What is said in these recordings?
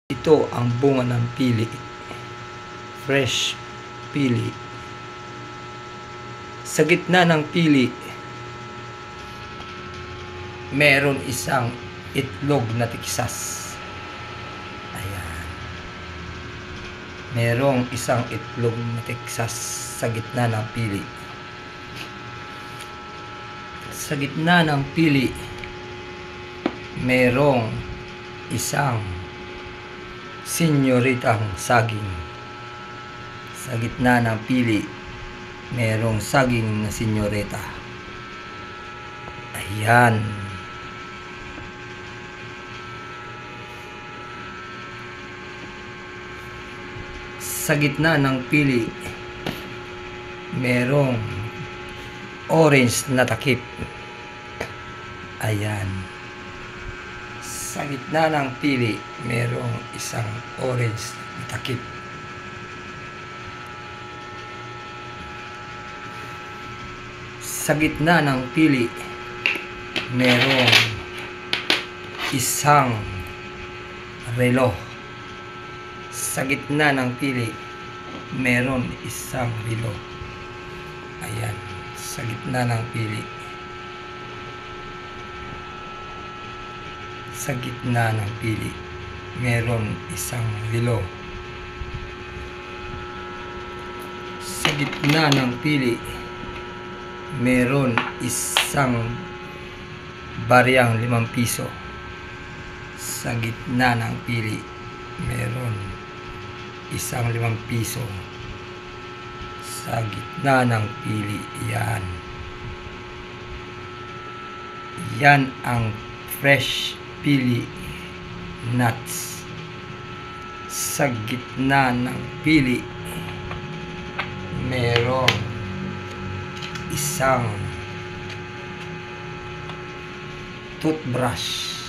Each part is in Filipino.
Ito ang bunga ng pili. Fresh pili. Sa gitna ng pili, meron isang itlog na tiksas. Ayan. Merong isang itlog na tiksas sa gitna ng pili. Sa gitna ng pili, merong isang senyoritang saging. Sa gitna ng pili, merong saging na senyorita. Ayan. Sa gitna ng pili, merong orange na takip. Ayan. Sa gitna ng pili, merong isang orange na takip. Sa gitna ng pili, merong isang relo. Sa gitna ng pili, meron isang relo. Ayan. Sa gitna ng pili. Sa gitna ng pili, meron isang relo. Sa gitna ng pili, meron isang baryang 5 piso. Sa gitna ng pili, meron isang 5 piso. Sa gitna ng pili, yan. Yan ang fresh pili nuts. Sa gitna ng pili, merong isang toothbrush.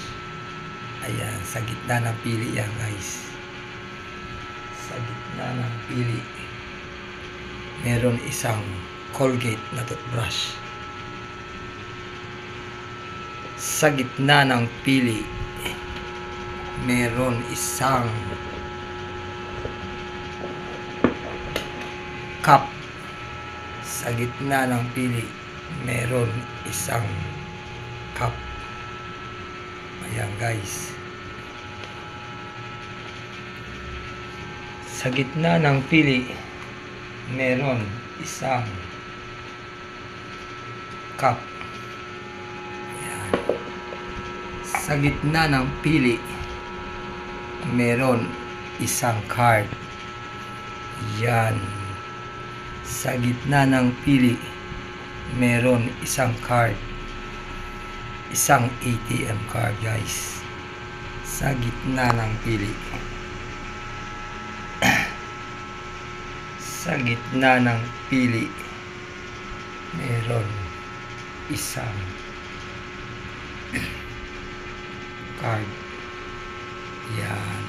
Ayan, sa gitna ng pili yan, guys. Sa gitna ng pili, meron isang Colgate na toothbrush. Sa gitna ng pili, meron isang cup. Sa gitna ng pili, meron isang cup. Ayan, guys. Sa gitna ng pili, meron isang cup. Ayan. Sa gitna ng pili, meron isang card. Yan. Sa gitna ng pili, meron isang card. Isang ATM card, guys. Sa gitna ng pili. Sa gitna ng pili, meron isang card. Yan.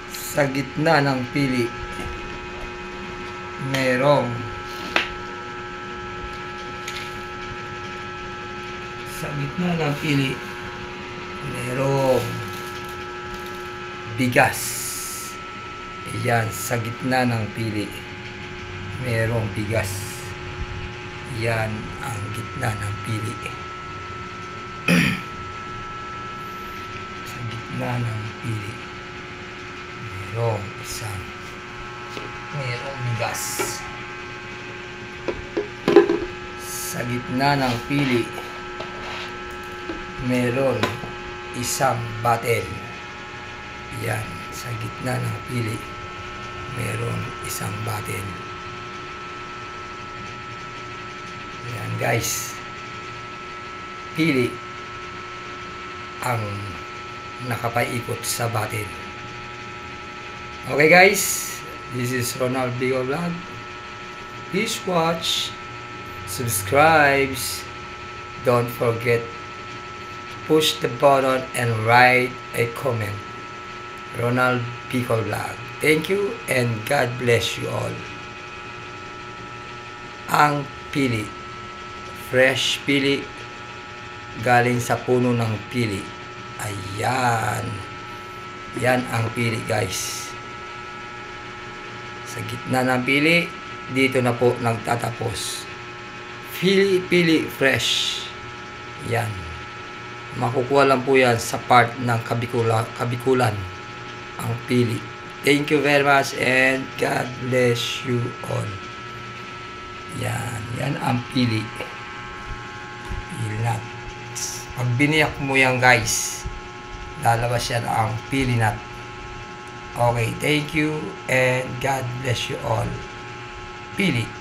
Sa gitna ng pili, merong bigas. Ayan, sa gitna ng pili, merong bigas. Yan ang gitna ng pili. Sa gitna ng pili, merong bigas. Sa gitna ng pili, meron isang bottle. Yan, sa gitna ng pili, meron isang bottle. Yan, guys. Pili ang nakapaikot sa bottle. Okay, guys. This is Ronald Bigo Vlog. Please watch, subscribe, don't forget, push the button and write a comment. Ronald Bigo Vlog. Thank you and God bless you all. Ang pili. Fresh pili galing sa puno ng pili. Ayan. Yan ang pili, guys. Sa gitna ng pili, dito na po nagtatapos. Pili fresh. Yan. Makukuha lang po yan sa part ng kabikulan ang pili. Thank you very much and God bless you all. Yan. Yan ang pili. Ilat. Pag biniyak mo yan, guys, lalabas yan ang pili nut. Okay, thank you and God bless you all. Pili.